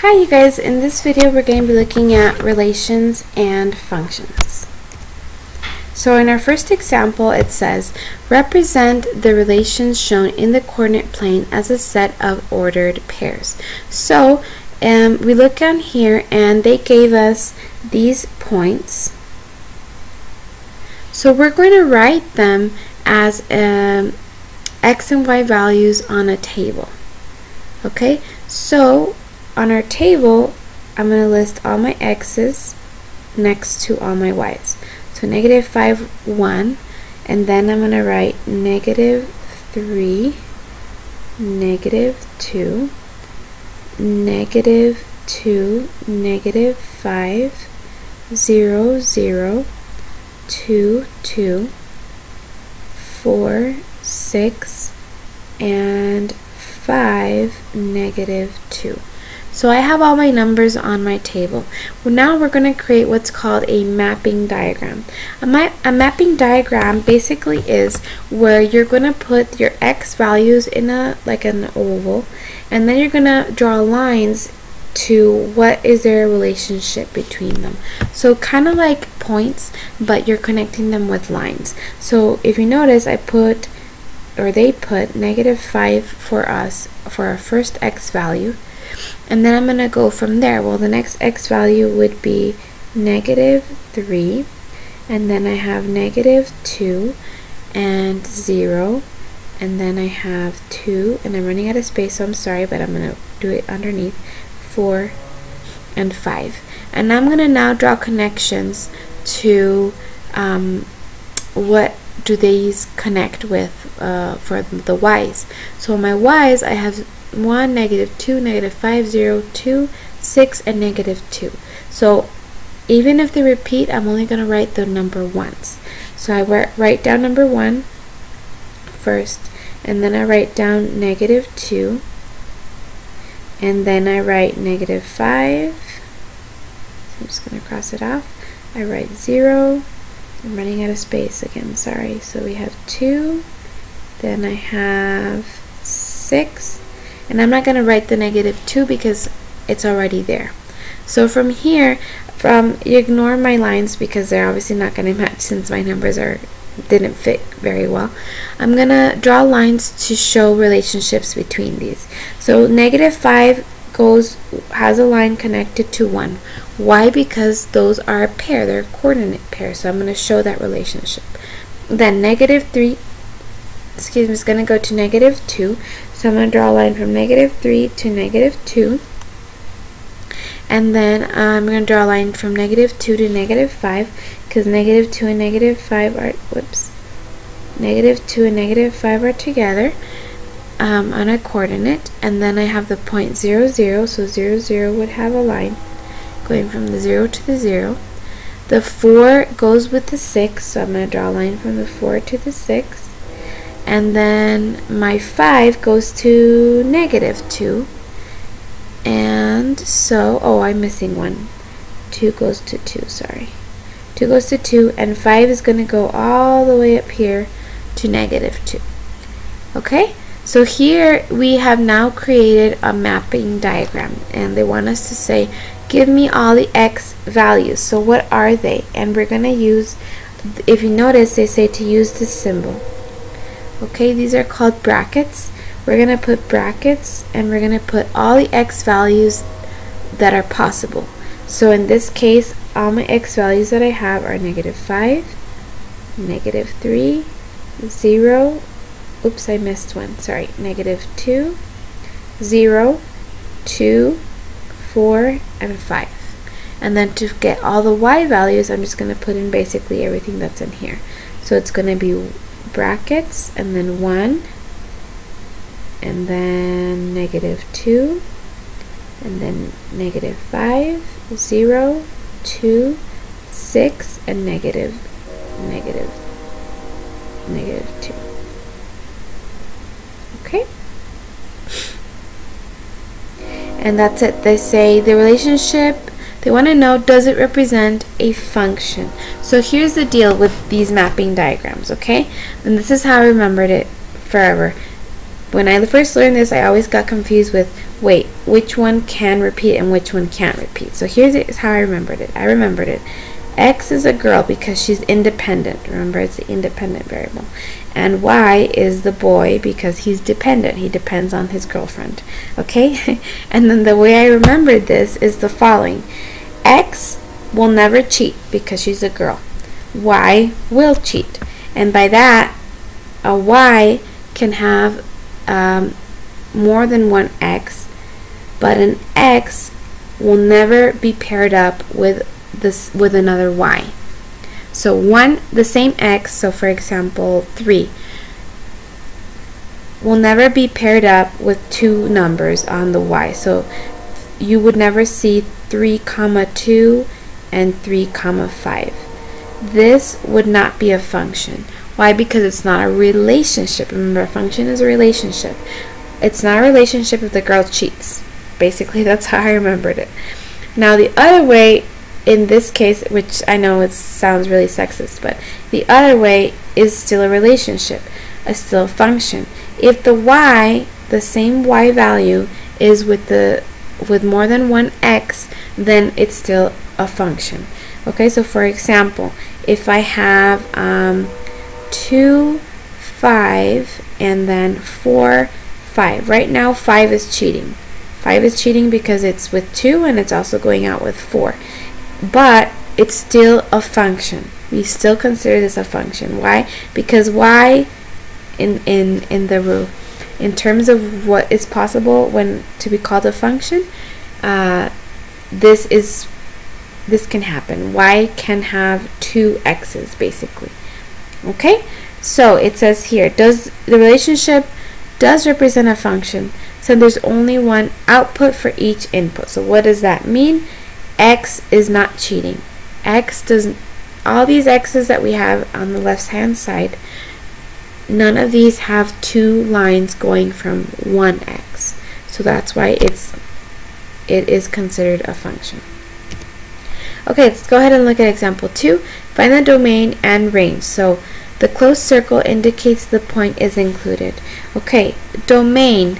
Hi you guys, in this video we're going to be looking at relations and functions. So in our first example it says, represent the relations shown in the coordinate plane as a set of ordered pairs. So we look down here and they gave us these points. So we're going to write them as x and y values on a table. Okay, so on our table, I'm going to list all my x's next to all my y's. So negative 5, 1, and then I'm going to write negative 3, negative 2, negative 2, negative 5, 0, 0, 2, 2, 4, 6, and 5, negative 2. So I have all my numbers on my table. Well, now we're going to create what's called a mapping diagram. A mapping diagram basically is where you're going to put your x values in like an oval, and then you're going to draw lines to what is their relationship between them. So kind of like points, but you're connecting them with lines. So if you notice, they put negative 5 for us for our first x value. And then I'm going to go from there. Well, the next x value would be negative 3, and then I have negative 2 and 0, and then I have 2, and I'm running out of space, so I'm sorry, but I'm going to do it underneath, 4 and 5. And I'm going to now draw connections to what do these connect with for the y's. So my y's, I have 1, negative 2, negative 5, 0, 2, 6, and negative 2. So even if they repeat, I'm only going to write the number once. So I write down number 1 first, and then I write down negative 2, and then I write negative 5. So I'm just going to cross it off. I write 0. I'm running out of space again, sorry. So we have 2, then I have 6, and I'm not going to write the negative 2 because it's already there. So from here, you ignore my lines because they're obviously not going to match since my numbers didn't fit very well. I'm going to draw lines to show relationships between these. So negative 5 has a line connected to 1. Why? Because those are a pair, they're a coordinate pair, so I'm going to show that relationship. Then negative 3, is going to go to negative 2, so I'm going to draw a line from negative 3 to negative 2, and then I'm going to draw a line from negative 2 to negative 5, because negative 2 and negative 5 are, negative 2 and negative 5 are together on a coordinate, and then I have the point 0, 0, so 0, 0 would have a line going from the 0 to the 0. The 4 goes with the 6, so I'm going to draw a line from the 4 to the 6. And then my 5 goes to negative 2. And so, I'm missing 1. 2 goes to 2, sorry. 2 goes to 2, and 5 is going to go all the way up here to negative 2. Okay? So here we have now created a mapping diagram, and they want us to say, give me all the x values. So what are they? And we're going to use, if you notice, they say to use this symbol. Okay, these are called brackets. We're going to put brackets, and we're going to put all the x values that are possible. So in this case, all my x values that I have are negative 5, negative 3, 0, oops, I missed one, sorry, negative 2, 0, 2, 4, and 5. And then to get all the y values, I'm just going to put in basically everything that's in here. So it's going to be brackets, and then 1, and then negative 2, and then negative 5, 0, 2, 6, and negative 2. Okay? And that's it. They say the relationship, they want to know, does it represent a function? So here's the deal with these mapping diagrams, okay? And this is how I remembered it forever. When I first learned this, I always got confused with wait, which one can repeat and which one can't repeat. So here's how I remembered it. X is a girl because she's independent. Remember, it's the independent variable. And Y is the boy because he's dependent. He depends on his girlfriend. Okay? And then the way I remembered this is the following. X will never cheat because she's a girl. Y will cheat. And by that, a Y can have more than one X, but an X will never be paired up with another Y. So the same X, so for example 3, will never be paired up with two numbers on the Y. So you would never see 3, 2 and 3, 5. This would not be a function. Why? Because it's not a relationship. Remember, a function is a relationship. It's not a relationship if the girl cheats. Basically, that's how I remembered it. Now, the other way, in this case, which I know it sounds really sexist, but the other way is still a relationship, still a function. If the Y, the same Y value, is with more than one X, then it's still a function. Okay, so for example, if I have 2, 5, and then 4, 5. Right now, 5 is cheating. 5 is cheating because it's with 2 and it's also going out with 4. But it's still a function. We still consider this a function. Why? Because Y in terms of what is possible when to be called a function, this can happen. Y can have 2 X's basically. Okay? So it says here, the relationship does represent a function, so there's only one output for each input. So what does that mean? X is not cheating. All these X's that we have on the left hand side, none of these have 2 lines going from one X. So that's why it is considered a function. Okay, let's go ahead and look at example 2. Find the domain and range. So the closed circle indicates the point is included. Okay, domain.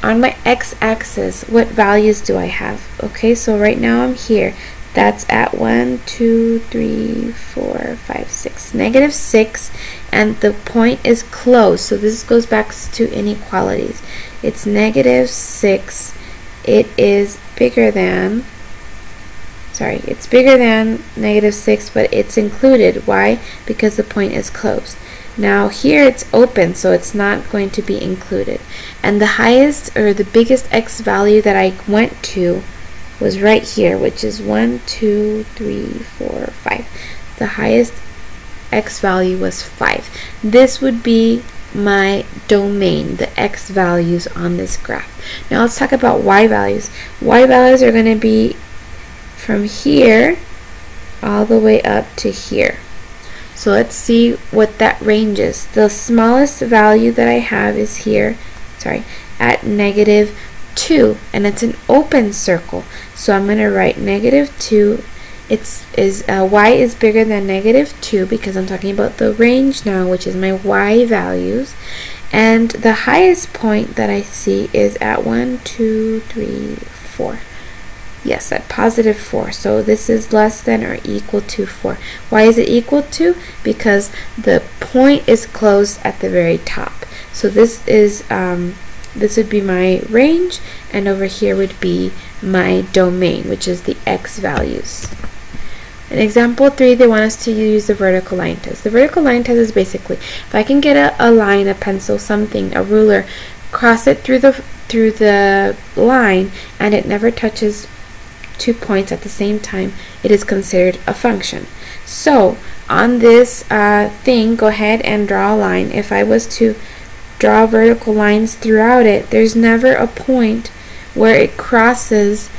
On my x-axis, what values do I have? Okay, so right now I'm here. That's at 1, 2, 3, 4, 5, 6. -6, and the point is closed. So this goes back to inequalities. It's -6. It is bigger than, it's bigger than -6, but it's included. Why? Because the point is closed. Now here it's open, so it's not going to be included. And the highest or the biggest x value that I went to was right here, which is 1, 2, 3, 4, 5. The highest x value was 5. This would be my domain, the x values on this graph. Now let's talk about y values. Y values are going to be from here all the way up to here. So let's see what that range is. The smallest value that I have is here, at -2, and it's an open circle. So I'm going to write -2. Y is bigger than -2 because I'm talking about the range now, which is my y values. And the highest point that I see is at 1, 2, 3, 4. Yes, at +4. So this is less than or equal to 4. Why is it equal to? Because the point is closed at the very top. So this would be my range, and over here would be my domain, which is the x values. In example 3, they want us to use the vertical line test. The vertical line test is basically, if I can get a line, a pencil, something, a ruler, cross it through the line, and it never touches 2 points at the same time, it is considered a function. So on this thing, go ahead and draw a line. If I was to draw vertical lines throughout it, there's never a point where it crosses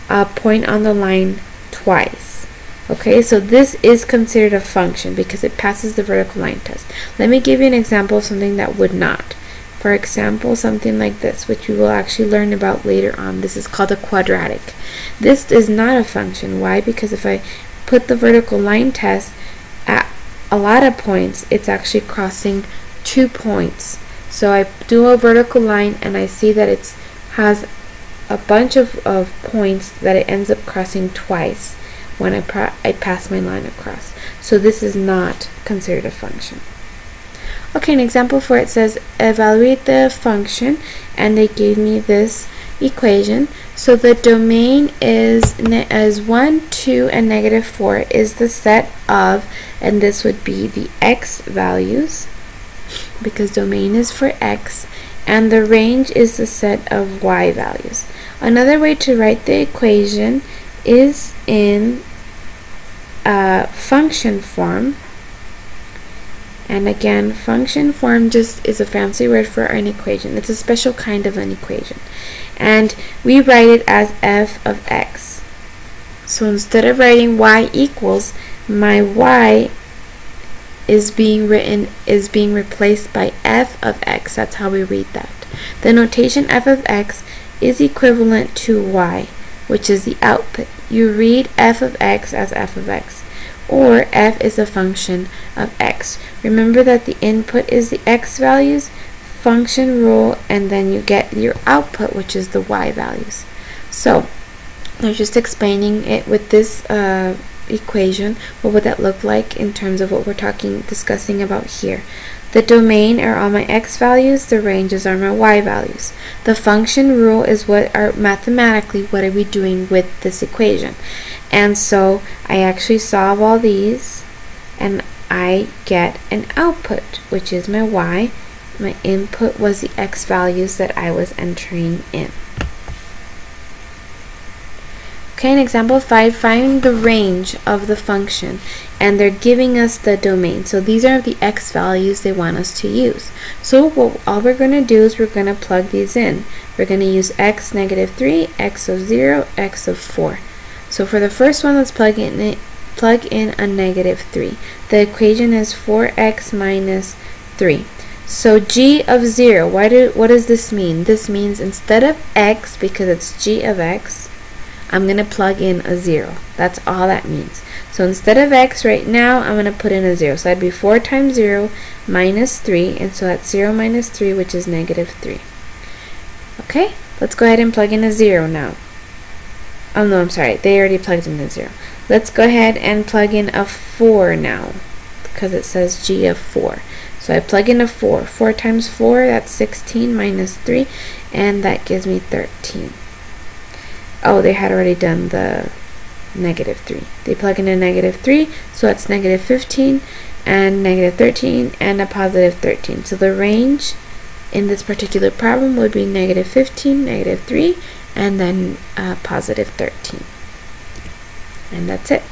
a point on the line twice. Okay, so this is considered a function because it passes the vertical line test. Let me give you an example of something that would not. For example, something like this, which we will actually learn about later on. This is called a quadratic. This is not a function. Why? Because if I put the vertical line test at a lot of points, it's actually crossing 2 points. So I do a vertical line and I see that it has a bunch of points that it ends up crossing twice when I pass my line across. So this is not considered a function. Okay, an example for it says evaluate the function, and they gave me this equation. So the domain is 1, 2, and negative 4 is the set of, and this would be the x values, because domain is for x, and the range is the set of y values. Another way to write the equation is in function form. And again, function form just is a fancy word for an equation. It's a special kind of an equation. And we write it as f of x. So instead of writing y equals, my y is being replaced by f of x. That's how we read that. The notation f of x is equivalent to y, which is the output. You read f of x as f of x, or f is a function of x. Remember that the input is the x values, function rule, and then you get your output, which is the y values. So I'm just explaining it with this equation. What would that look like in terms of what we're discussing about here? The domain are all my x values, the ranges are my y values. The function rule is what are mathematically what are we doing with this equation. And so I actually solve all these and I get an output, which is my y. My input was the x values that I was entering in. Okay, in example 5, find the range of the function, and they're giving us the domain. So these are the x values they want us to use. So all we're going to do is we're going to plug these in. We're going to use x, negative 3, x of 0, x of 4. So for the first one, let's plug in a negative 3. The equation is 4x minus 3. So g of 0, what does this mean? This means instead of x, because it's g of x, I'm going to plug in a 0. That's all that means. So instead of x right now, I'm going to put in a 0. So that'd be 4 times 0 minus 3, and so that's 0 minus 3, which is negative 3. Okay, let's go ahead and plug in a 0 now. Oh no, I'm sorry, they already plugged in a 0. Let's go ahead and plug in a 4 now, because it says g of 4. So I plug in a 4. 4 times 4, that's 16 minus 3, and that gives me 13. Oh, they had already done the negative 3. They plug in a negative 3, so that's negative 15, and negative 13, and a positive 13. So the range in this particular problem would be negative 15, negative 3, and then positive 13. And that's it.